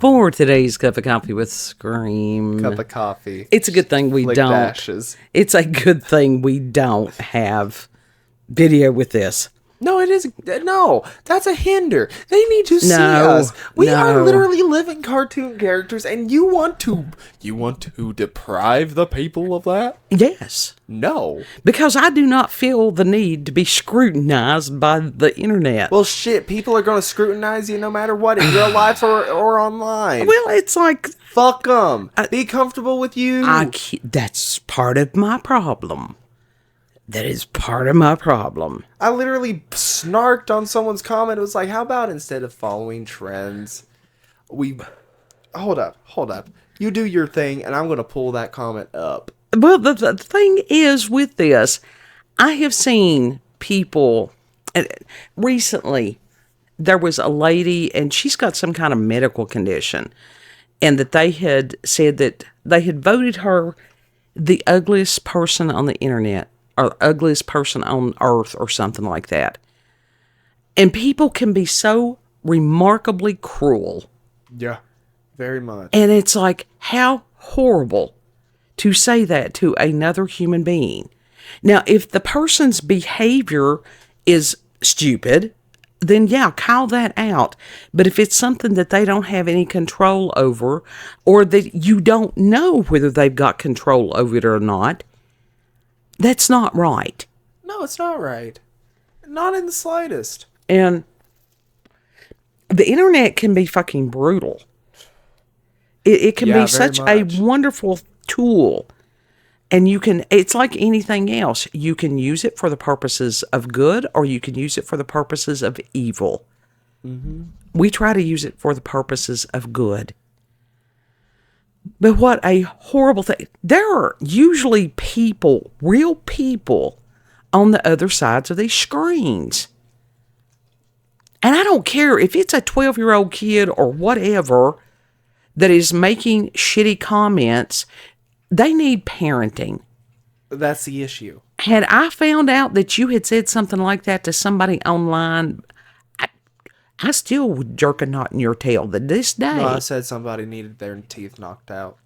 for today's cup of coffee with Scream. Cup of coffee. It's a good thing we Flick don't. dashes. It's a good thing we don't have video with this. No, it is. No, that's a hinder. They need to see us. We are literally living cartoon characters, and you want to deprive the people of that? Yes. No. Because I do not feel the need to be scrutinized by the internet. Well, shit, people are going to scrutinize you no matter what, in real life or online. Well, it's like... Fuck them. Be comfortable with you. That's part of my problem. That is part of my problem. I literally snarked on someone's comment. It was like, how about instead of following trends, we... Hold up. You do your thing, and I'm going to pull that comment up. Well, the thing is with this, I have seen people... Recently, there was a lady, and she's got some kind of medical condition, and that they had said that they had voted her the ugliest person on the internet, or ugliest person on earth, or something like that. And people can be so remarkably cruel. Yeah, very much. And it's like, how horrible to say that to another human being. Now, if the person's behavior is stupid, then yeah, call that out. But if it's something that they don't have any control over, or that you don't know whether they've got control over it or not, that's not right. No, it's not right. Not in the slightest. And the internet can be fucking brutal. It can be such a wonderful tool. And it's like anything else. You can use it for the purposes of good, or you can use it for the purposes of evil. Mm-hmm. We try to use it for the purposes of good. But what a horrible thing. There are usually people, real people, on the other sides of these screens. And I don't care if it's a 12-year-old kid or whatever that is making shitty comments. They need parenting. That's the issue. Had I found out that you had said something like that to somebody online, I still would jerk a knot in your tail to this day. No, I said somebody needed their teeth knocked out.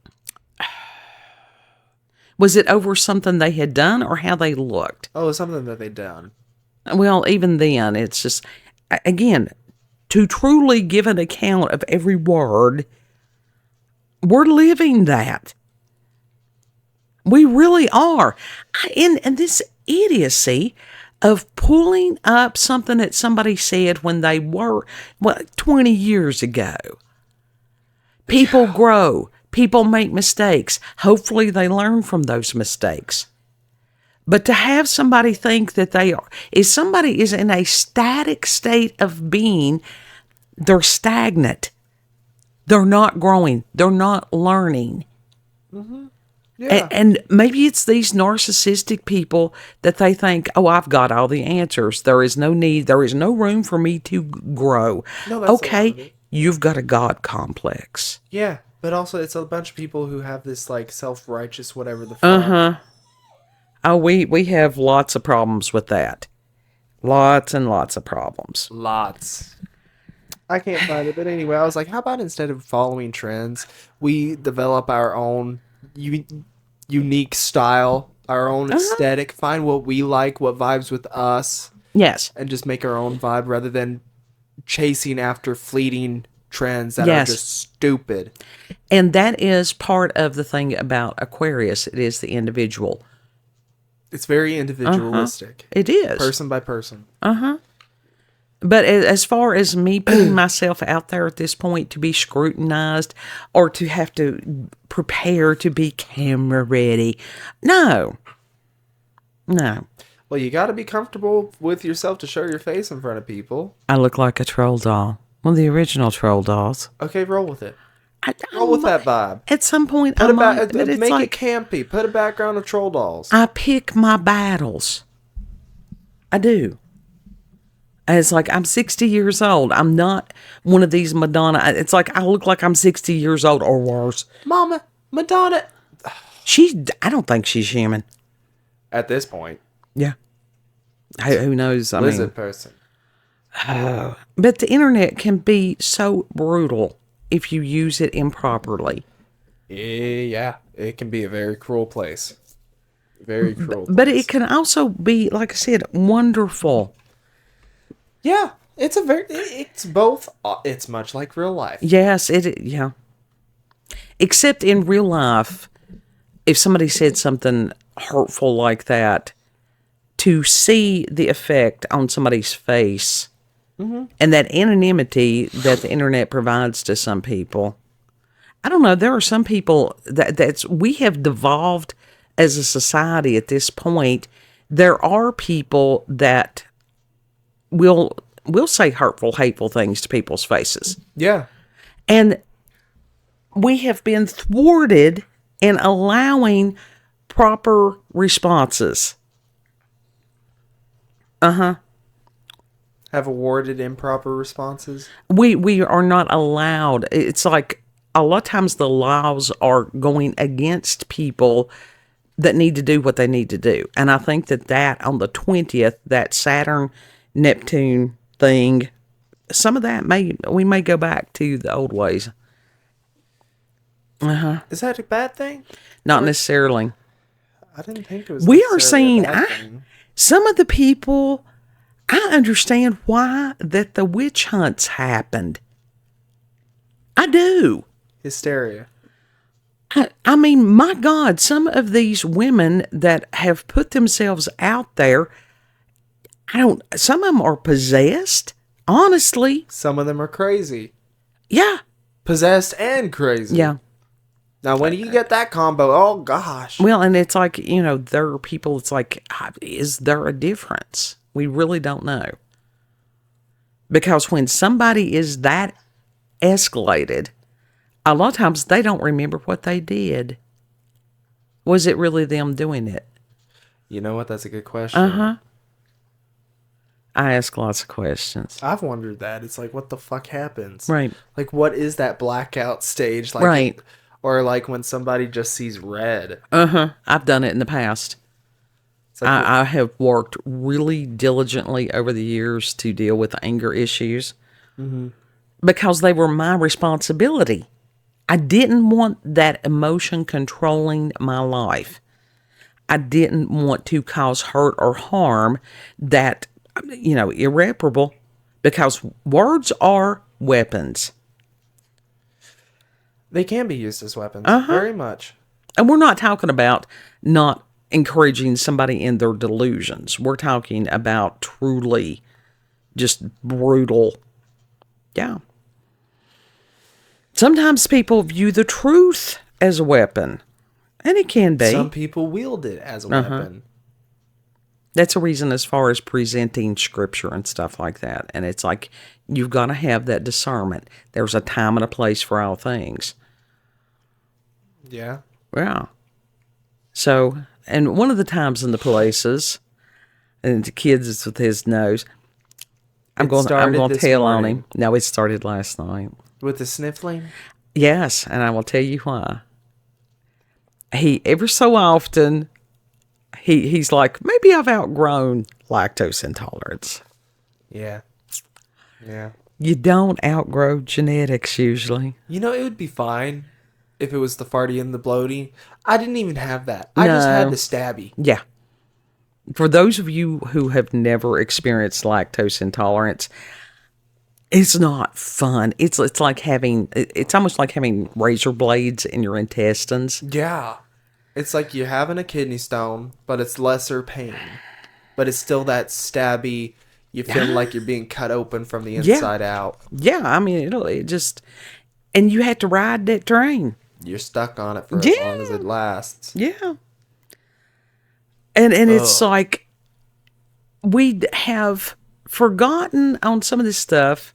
Was it over something they had done or how they looked? Oh, it was something that they'd done. Well, even then, it's just, again, to truly give an account of every word, we're living that. We really are. And this idiocy of pulling up something that somebody said when they were, 20 years ago. People grow. People make mistakes. Hopefully they learn from those mistakes. But to have somebody think that if somebody is in a static state of being, they're stagnant. They're not growing. They're not learning. Mm-hmm. Yeah. And maybe it's these narcissistic people that they think, oh, I've got all the answers. There is no need. There is no room for me to grow. No, that's okay, you've got a God complex. Yeah, but also it's a bunch of people who have this like self-righteous whatever the fuck. Uh-huh. Oh, we have lots of problems with that. Lots and lots of problems. Lots. I can't find it. But anyway, I was like, how about instead of following trends, we develop our own unique style, our own aesthetic, find what we like, what vibes with us. Yes. And just make our own vibe rather than chasing after fleeting trends that are just stupid. And that is part of the thing about Aquarius. It is the individual. It's very individualistic. It is. Person by person. Uh-huh. But as far as me putting myself out there at this point to be scrutinized or to have to prepare to be camera ready, no. Well, you got to be comfortable with yourself to show your face in front of people. I look like a troll doll. One of the original troll dolls. Okay, roll with it. Roll with that vibe. At some point, make it campy. Put a background of troll dolls. I pick my battles. I do. It's like I'm 60 years old. I'm not one of these Madonna. It's like I look like I'm 60 years old or worse. Mama, Madonna. I don't think she's human. At this point. Yeah. Who knows? Lizard person. But the internet can be so brutal. if you use it improperly. Yeah, it can be a very cruel place. Very cruel But place. it can also be, like I said, wonderful. Yeah, it's both. It's much like real life. Yes, yeah. Except in real life, if somebody said something hurtful like that, to see the effect on somebody's face and that anonymity that the internet provides to some people. I don't know. There are some people we have devolved as a society at this point. There are people that will say hurtful, hateful things to people's faces. Yeah. And we have been thwarted in allowing proper responses. Have awarded improper responses. We are not allowed. It's like a lot of times the laws are going against people that need to do what they need to do. And I think that on the 20th, that Saturn Neptune thing, some of that we may go back to the old ways. Is that a bad thing? Not necessarily. I didn't think it was. We are necessarily seeing a bad thing. some of the people. I understand why that the witch hunts happened. I do. Hysteria. I mean, my God, some of these women that have put themselves out there, some of them are possessed, honestly. Some of them are crazy. Yeah. Possessed and crazy. Yeah. Now, when you get that combo, oh gosh. Well, and it's like, there are people, it's like, is there a difference? We really don't know. Because when somebody is that escalated, a lot of times they don't remember what they did. Was it really them doing it? You know what? That's a good question. I ask lots of questions. I've wondered that. It's like, what the fuck happens? Right. Like, what is that blackout stage? Like, Right. Or like when somebody just sees red. I've done it in the past. It's like, I have worked really diligently over the years to deal with anger issues because they were my responsibility. I didn't want that emotion controlling my life. I didn't want to cause hurt or harm that, irreparable, because words are weapons. they can be used as weapons. Very much. And we're not talking about not encouraging somebody in their delusions. We're talking about truly just brutal. Yeah. Sometimes people view the truth as a weapon, and it can be. Some people wield it as a weapon. That's a reason as far as presenting scripture and stuff like that. And it's like, you've got to have that discernment. There's a time and a place for all things. Yeah. Yeah. So, and one of the times and the places, and the kids is with his nose, I'm going to tell on him. No, it started last night. With the sniffling? Yes, and I will tell you why. He, ever so often, he's like, maybe I've outgrown lactose intolerance. Yeah. Yeah. You don't outgrow genetics usually. It would be fine if it was the farty and the bloating. I didn't even have that. I just had the stabby. Yeah. For those of you who have never experienced lactose intolerance, it's not fun. It's almost like having razor blades in your intestines. Yeah. It's like you're having a kidney stone, but it's lesser pain. But it's still that stabby, you feel like you're being cut open from the inside out. Yeah, I mean, it just, and you have to ride that train. You're stuck on it for as long as it lasts. Yeah. And it's like, we have forgotten on some of this stuff.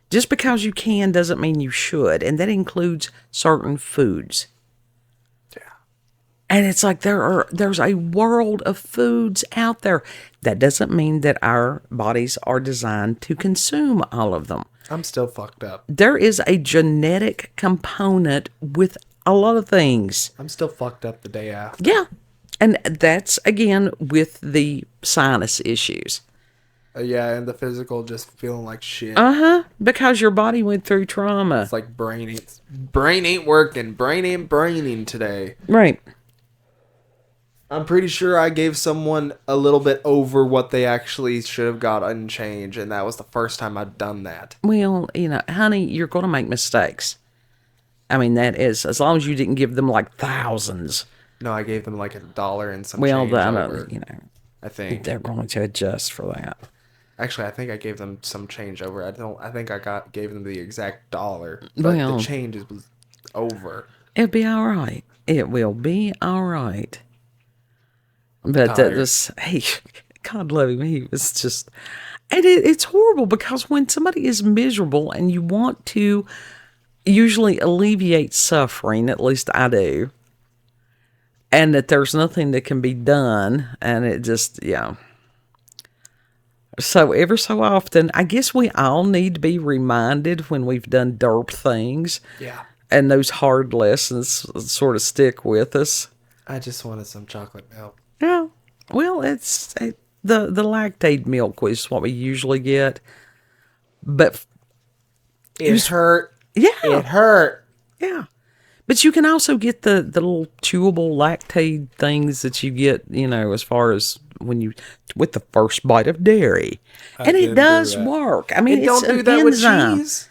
Just because you can doesn't mean you should. And that includes certain foods. Yeah. And it's like there's a world of foods out there. That doesn't mean that our bodies are designed to consume all of them. I'm still fucked up. There is a genetic component with a lot of things. I'm still fucked up the day after. Yeah. And that's, again, with the sinus issues. Yeah, and the physical just feeling like shit. Because your body went through trauma. It's like brain ain't working. Brain ain't braining today. Right. I'm pretty sure I gave someone a little bit over what they actually should have got in change, and that was the first time I'd done that. Well, honey, you're going to make mistakes. I mean, that is, as long as you didn't give them like thousands. No, I gave them like $1 and some Well, change over. I think they're going to adjust for that. Actually, I think I gave them some change over. I think I gave them the exact dollar, but the change was over. It'll be all right. It will be all right. But that was, hey, God love him. He was just, and it's horrible because when somebody is miserable and you want to usually alleviate suffering, at least I do, and that there's nothing that can be done, and it just, So ever so often, I guess we all need to be reminded when we've done derp things. Yeah. And those hard lessons sort of stick with us. I just wanted some chocolate milk. Yeah. Well, the lactate milk is what we usually get. But it hurt. Yeah. It hurt. Yeah. But you can also get the little chewable lactate things that you get, as far as with the first bite of dairy. And it does work. I mean, it's an enzyme. With cheese.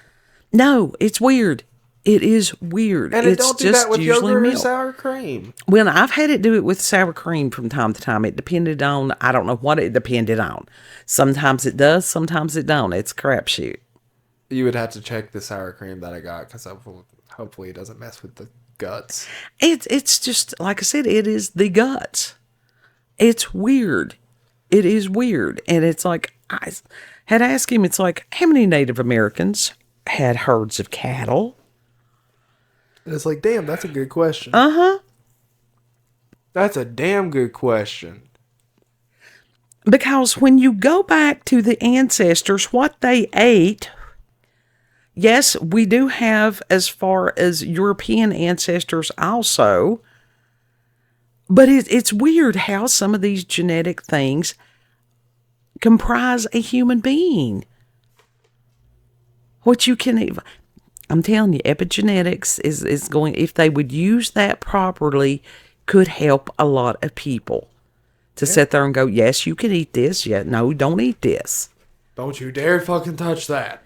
No, it's weird. It is weird. And it don't do that with yogurt or sour cream. Well, I've had it do it with sour cream from time to time. It depended on, I don't know what it depended on. Sometimes it does, sometimes it don't. It's a crapshoot. You would have to check the sour cream that I got because hopefully it doesn't mess with the guts. It's just, like I said, it is the guts. It's weird. It is weird. And it's like, I had asked him, it's like, how many Native Americans had herds of cattle? And it's like, damn, that's a good question. That's a damn good question. Because when you go back to the ancestors, what they ate, yes, we do have as far as European ancestors also, but it's weird how some of these genetic things comprise a human being. What you can... I'm telling you, epigenetics is going, if they would use that properly, could help a lot of people to sit there and go, yes, you can eat this. Yeah, no, don't eat this. Don't you dare fucking touch that.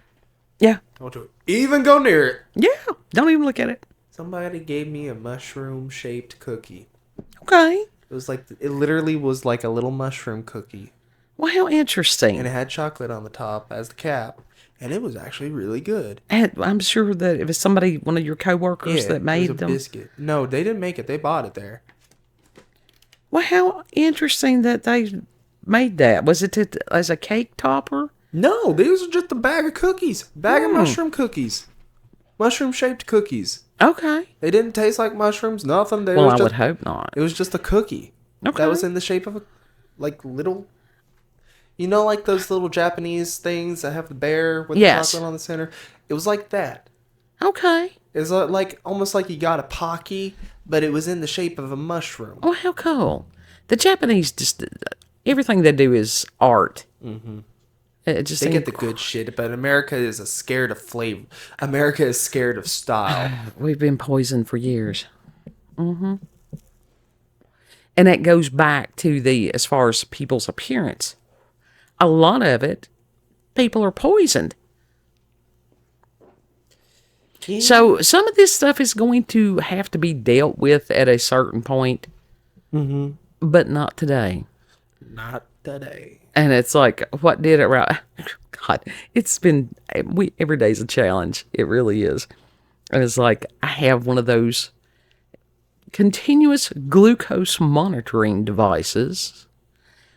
Yeah. Don't you even go near it. Yeah, don't even look at it. Somebody gave me a mushroom-shaped cookie. Okay. It literally was like a little mushroom cookie. Well, how interesting. And it had chocolate on the top as the cap. And it was actually really good. And I'm sure that if it's somebody, one of your coworkers that made them. Biscuit. No, they didn't make it. They bought it there. Well, how interesting that they made that. Was it as a cake topper? No, these are just a bag of cookies. Bag of mushroom cookies. Mushroom-shaped cookies. Okay. They didn't taste like mushrooms, nothing. I would hope not. It was just a cookie. Okay. That was in the shape of little... You know, like those little Japanese things that have the bear with the chocolate on the center? It was like that. Okay. It was almost like you got a Pocky, but it was in the shape of a mushroom. Oh, how cool. The Japanese, just everything they do is art. Mm-hmm. They get the good shit, but America is scared of flavor. America is scared of style. We've been poisoned for years. Mm-hmm. And that goes back to as far as people's appearance. A lot of it, people are poisoned. Yeah. So some of this stuff is going to have to be dealt with at a certain point, but not today. Not today. And it's like, what did it right? God, every day's a challenge. It really is. And it's like, I have one of those continuous glucose monitoring devices,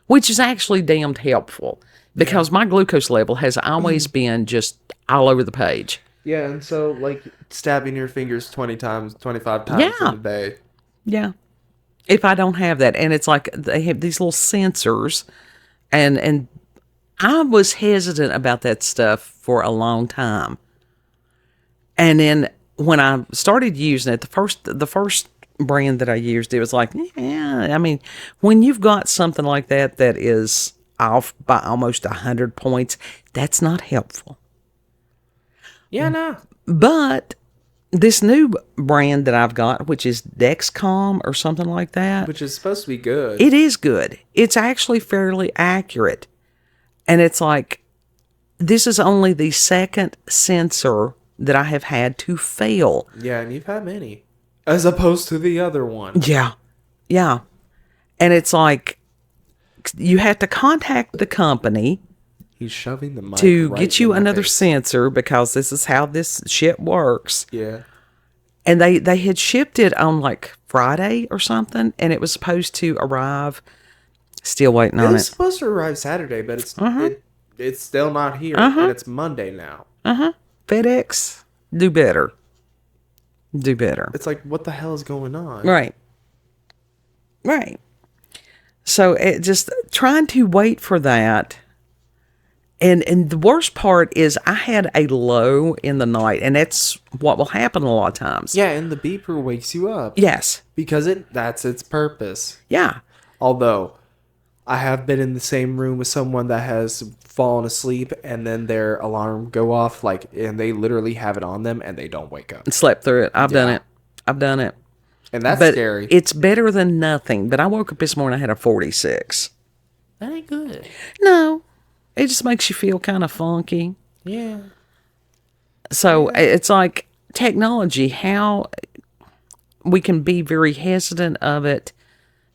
which is actually damned helpful because my glucose level has always been just all over the page. Yeah, and so stabbing your fingers 20 times, 25 times in a day. Yeah. If I don't have that. And it's like they have these little sensors and I was hesitant about that stuff for a long time. And then when I started using it, the first brand that I used, it was like, yeah, I mean, when you've got something like that is off by almost 100 points. That's not helpful. Yeah, no. But this new brand that I've got, which is Dexcom or something like that, Which is supposed to be good. it is good. It's actually fairly accurate. And it's like, this is only the second sensor that I have had to fail. Yeah, and you've had many. As opposed to the other one. Yeah. Yeah. And it's like, you have to contact the company He's shoving the mic to right get you in my another face. sensor, because this is how this shit works. Yeah. And they had shipped it on like Friday or something, and it was supposed to arrive. Still waiting It on was it. supposed to arrive Saturday, but it's still not here. Uh-huh. And it's Monday now. FedEx, do better. Do better. It's like, what the hell is going on? Right. Right. So it just trying to wait for that. And the worst part is I had a low in the night, and that's what will happen a lot of times. Yeah, and the beeper wakes you up. Yes. Because that's its purpose. Yeah. Although, I have been in the same room with someone that has fallen asleep and then their alarm go off, and they literally have it on them and they don't wake up. And slept through it. I've done it. I've done it. And that's But scary. it's better than nothing. But I woke up this morning, I had a 46. That ain't good. No. It just makes you feel kind of funky. Yeah. So it's like technology, how we can be very hesitant of it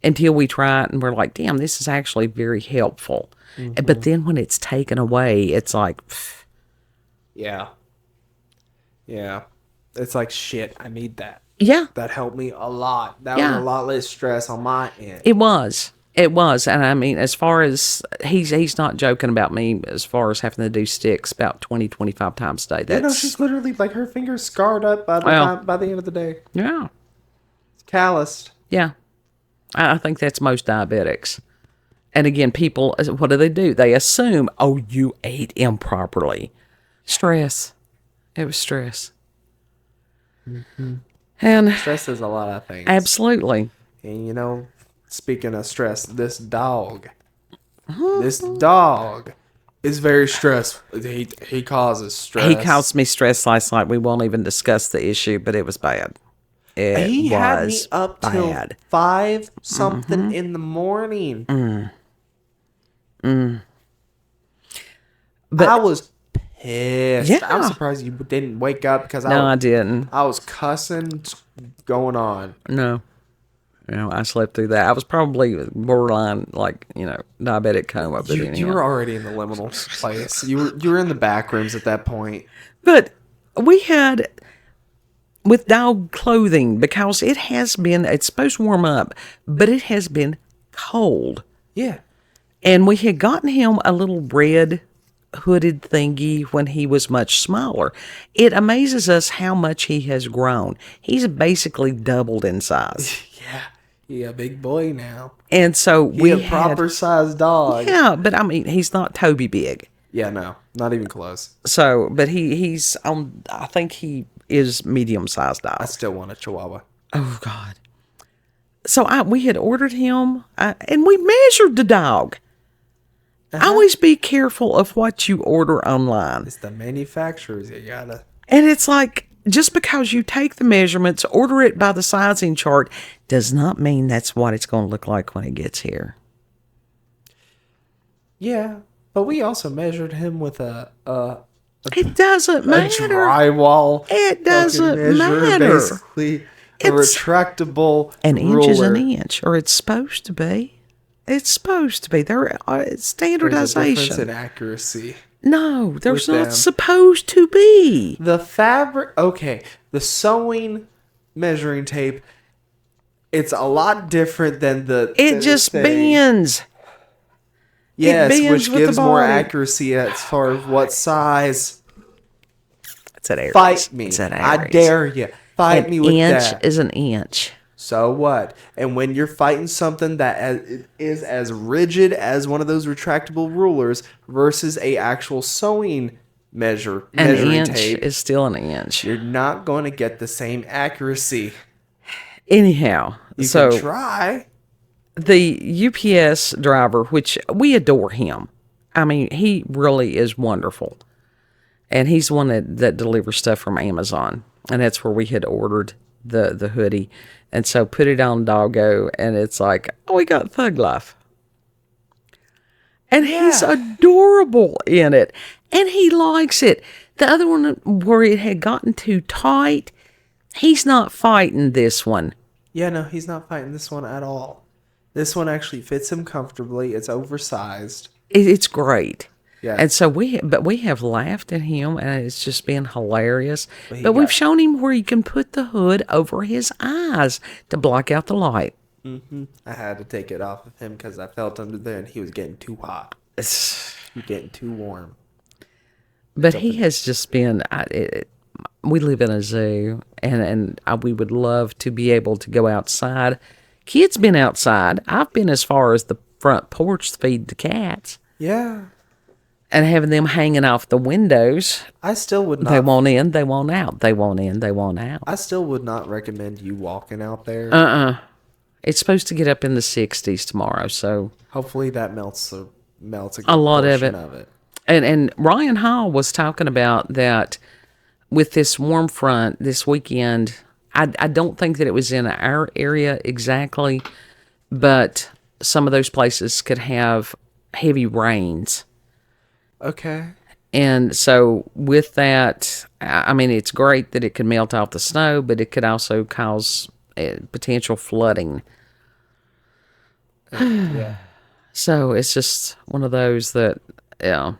until we try it and we're like, damn, this is actually very helpful. But then when it's taken away, it's like, pff. Yeah. Yeah. It's like, shit, I need that. Yeah, That helped me a lot. That was a lot less stress on my end. it was. It was. And I mean, as far as he's not joking about me as far as having to do sticks about 20, 25 times a day. That's, she's literally her fingers scarred up by the end of the day. yeah. It's calloused. Yeah. I think that's most diabetics. And again, people, what do? They assume, oh, you ate improperly. Stress. It was stress. And Stress is a lot of things. absolutely. And speaking of stress, this dog is very stressful. He causes stress. He caused me stress last night. We won't even discuss the issue, but it was bad. He had me was up till bad. 5 something in the morning. But I was pissed. Yeah. I'm surprised you didn't wake up because I didn't. I was cussing going on. No. I slept through that. I was probably borderline, diabetic coma. But You were already in the liminal place. You were in the back rooms at that point. But we had, with dog clothing, because it's supposed to warm up, but it has been cold. Yeah. And we had gotten him a little red hooded thingy when he was much smaller. It amazes us how much he has grown. He's basically doubled in size. Yeah. He a big boy now. And so He a proper sized dog. Yeah, but I mean, he's not Toby big. Yeah, no. Not even close. So, but he's on, I think he is medium sized dog. I still want a Chihuahua. Oh, God. So we had ordered him, and we measured the dog. Always be careful of what you order online. It's the manufacturers you gotta. And it's like, just because you take the measurements, order it by the sizing chart, does not mean that's what it's going to look like when it gets here. Yeah, but we also measured him with a It doesn't matter. drywall. It doesn't fucking measure, matter. Basically, a retractable An inch is an ruler. inch, or it's supposed to be. It's supposed to be. There it's There's a difference standardization. in accuracy. No, there's with not them. supposed to be. The fabric, okay, the sewing measuring tape, it's a lot different than the. It just bends. Yes, bends which with the gives more body. accuracy as far as what size. It's at Aries. Fight me. It's at I Aries. dare you. Fight An me with inch that. is an inch. So what? And when you're fighting something that is as rigid as one of those retractable rulers versus a actual sewing An measuring inch tape, is still an inch. you're not going to get the same accuracy. Anyhow, You so can try. the UPS driver, which we adore him. I mean, he really is wonderful. And he's the one that delivers stuff from Amazon. And that's where we had ordered the hoodie. And so put it on Doggo, and it's like, oh, we got Thug Life. And he's adorable in it. And he likes it. The other one where it had gotten too tight, he's not fighting this one. Yeah, no, he's not fighting this one at all. This one actually fits him comfortably. It's oversized. It's great. Yeah. And so we have laughed at him, and it's just been hilarious. But we've shown him where you can put the hood over his eyes to block out the light. Mm-hmm. I had to take it off of him because I felt under there and he was getting too hot. He was getting too warm. But he has just been... we live in a zoo, and we would love to be able to go outside. Kids been outside. I've been as far as the front porch to feed the cats. Yeah. And having them hanging off the windows. I still would not. They won't in, they won't out. They won't in, they won't out. I still would not recommend you walking out there. It's supposed to get up in the 60s tomorrow, so. Hopefully that melts a lot of it. Of it. And Ryan Hall was talking about that with this warm front this weekend. I don't think that it was in our area exactly, but some of those places could have heavy rains. Okay. And so with that, I mean, it's great that it can melt off the snow, but it could also cause potential flooding. Yeah. So it's just one of those that, yeah.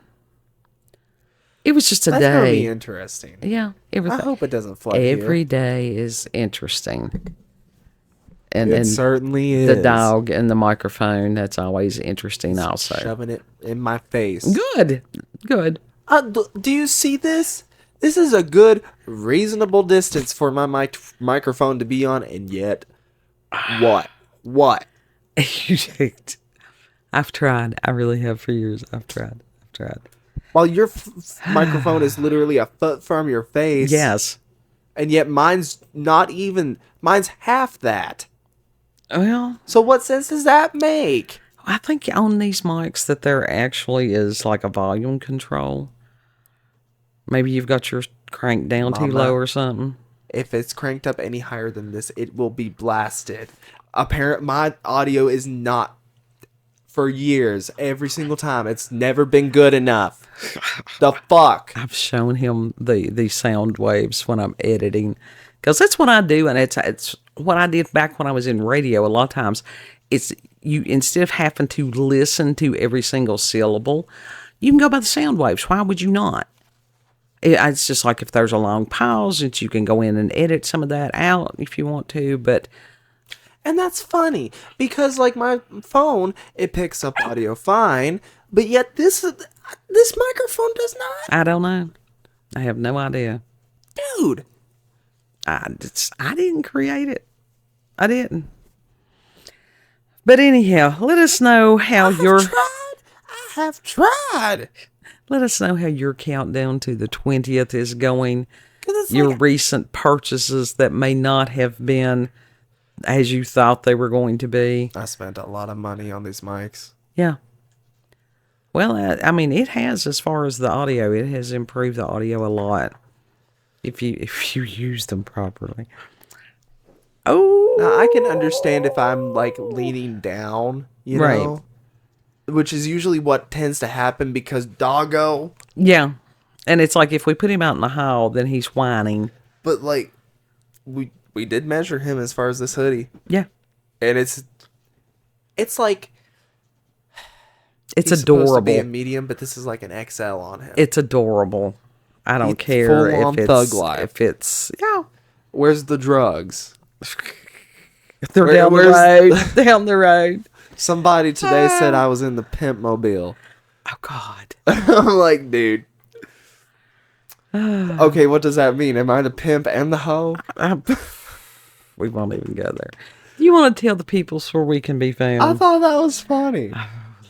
It was just a That's day. gonna be interesting. Yeah. I hope it doesn't flood Every here. day is interesting. It certainly is. The dog and the microphone, that's always interesting also. Shoving it in my face. Good. Do you see this? This is a good, reasonable distance for my microphone to be on, and yet, what? I've tried. I really have for years. I've tried. While your microphone is literally a foot from your face. Yes. And yet mine's half that. Well, so what sense does that make? I think on these mics that there actually is like a volume control. Maybe you've got yours cranked down too low or something. If it's cranked up any higher than this, it will be blasted. My audio is not, for years, every single time. It's never been good enough. The fuck? I've shown him the sound waves when I'm editing. Because that's what I do, and it's what I did back when I was in radio. A lot of times, it's you, instead of having to listen to every single syllable, you can go by the sound waves. Why would you not? It's just like if there's a long pause, and you can go in and edit some of that out if you want to, but... And that's funny, because like my phone, it picks up audio fine, but yet this microphone does not. I don't know. I have no idea. Dude. I didn't create it. I didn't. But anyhow, let us know how I have tried. Let us know how your countdown to the 20th is going. Your recent purchases that may not have been as you thought they were going to be. I spent a lot of money on these mics. Yeah. Well, I mean, it has, as far as the audio, it has improved the audio a lot. If you use them properly. Oh. Now, I can understand if I'm like leaning down, you know, which is usually what tends to happen because doggo. Yeah. And it's like if we put him out in the hall, then he's whining. But like we did measure him as far as this hoodie. Yeah. And it's like it's he's adorable. Supposed to be a medium, but this is like an XL on him. It's adorable. I don't care if it's thug life. If it's Where's the drugs? They're down the road. Down the road. Somebody today said I was in the pimp mobile. Oh God. I'm like, dude. Okay, what does that mean? Am I the pimp and the hoe? We won't even go there. You want to tell the people where we can be found? I thought that was funny.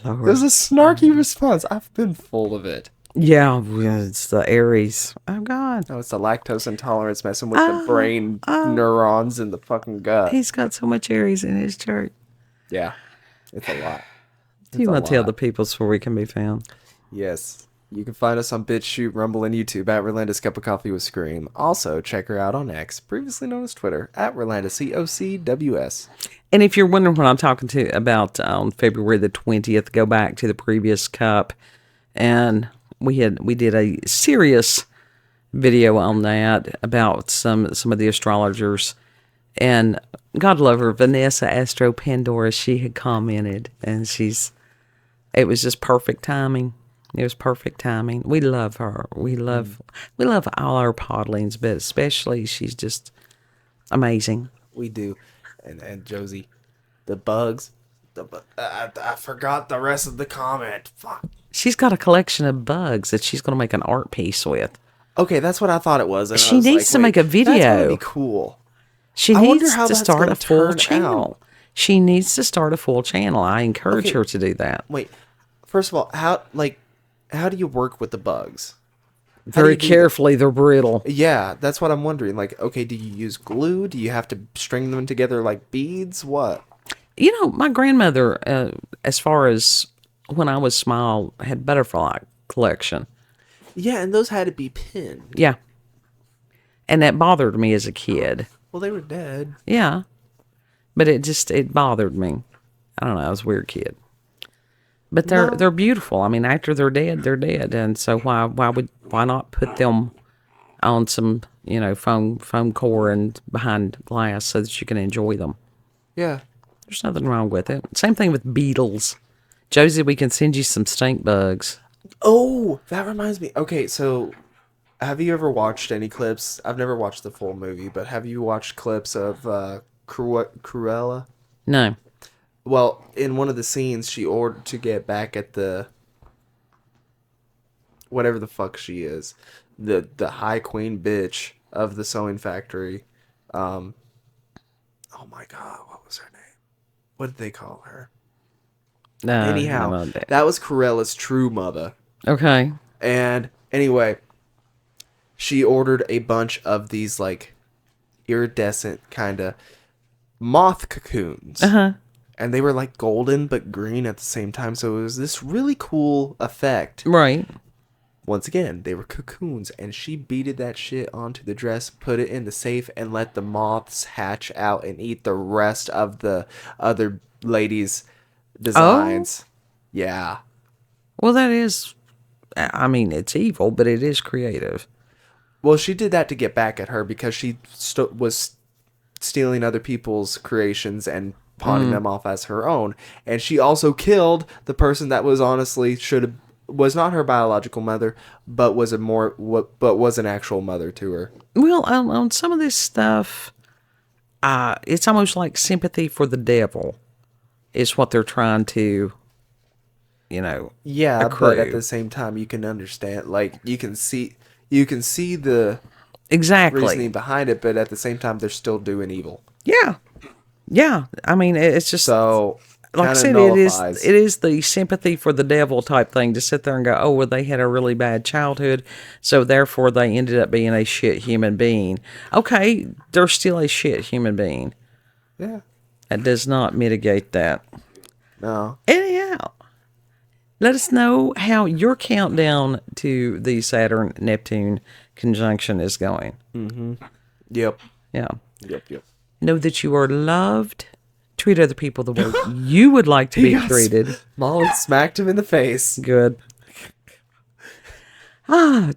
Lord. There's a snarky response. I've been full of it. Yeah, it's the Aries. Oh, God. No, it's the lactose intolerance messing with the brain neurons in the fucking gut. He's got so much Aries in his chart. Yeah. It's a lot. Do you want to tell the peoples where we can be found? Yes. You can find us on BitChute, Rumble, and YouTube at Rolanda's Cup of Coffee with Scream. Also, check her out on X, previously known as Twitter, at Rolanda, COCWS. And if you're wondering what I'm talking to about on February the 20th, go back to the previous cup. And we did a serious video on that about some of the astrologers. And God love her, Vanessa Astro Pandora, she had commented, and it was just perfect timing. It was perfect timing. We love her. We love all our podlings, but especially she's just amazing. We do. And Josie, the bugs. I forgot the rest of the comment. Fuck. She's got a collection of bugs that she's going to make an art piece with. Okay, that's what I thought it was. And she needs to make a video. That's going to be cool. She needs to start a full channel. She needs to start a full channel. I encourage her to do that. Wait, first of all, how do you work with the bugs? Very carefully, they're brittle. Yeah, that's what I'm wondering. Like, okay, do you use glue? Do you have to string them together like beads? What? You know, my grandmother, as far as when I was small, had butterfly collection. Yeah, and those had to be pinned. Yeah. And that bothered me as a kid. Well, they were dead. Yeah. But it bothered me. I don't know, I was a weird kid. But they're beautiful. I mean, after they're dead, and so why not put them on some foam core and behind glass so that you can enjoy them? Yeah, there's nothing wrong with it. Same thing with beetles. Josie, we can send you some stink bugs. Oh, that reminds me. Okay, so have you ever watched any clips? I've never watched the full movie, but have you watched clips of Cruella? No. Well, in one of the scenes, she ordered to get back at the whatever the fuck she is, the high queen bitch of the sewing factory. Oh my god, what was her name? What did they call her? Anyhow, that was Corella's true mother. Okay. And anyway, she ordered a bunch of these like iridescent kind of moth cocoons. Uh-huh. And they were like golden but green at the same time. So it was this really cool effect. Right. Once again, they were cocoons. And she beaded that shit onto the dress, put it in the safe, and let the moths hatch out and eat the rest of the other ladies' designs. Oh? Yeah. Well, that is... I mean, it's evil, but it is creative. Well, she did that to get back at her because she was stealing other people's creations and pawning them off as her own. And she also killed the person that was honestly was not her biological mother, but was an actual mother to her. Well, on some of this stuff, it's almost like sympathy for the devil is what they're trying to, yeah, accrue. But at the same time, you can understand, like, you can see the exactly reasoning behind it, but at the same time, they're still doing evil. Yeah, I mean, it's just so. Like I said, it is the sympathy for the devil type thing to sit there and go, oh, well, they had a really bad childhood, so therefore they ended up being a shit human being. Okay, they're still a shit human being. Yeah. That does not mitigate that. No. Anyhow, let us know how your countdown to the Saturn-Neptune conjunction is going. Mm-hmm. Yep. Yeah. Yep. Know that you are loved. Treat other people the way you would like to be treated. Molly smacked him in the face. Good.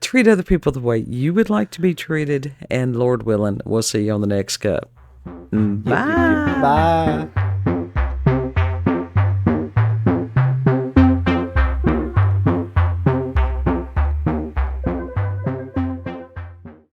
Treat other people the way you would like to be treated. And Lord willing, we'll see you on the next cup. Bye. Bye.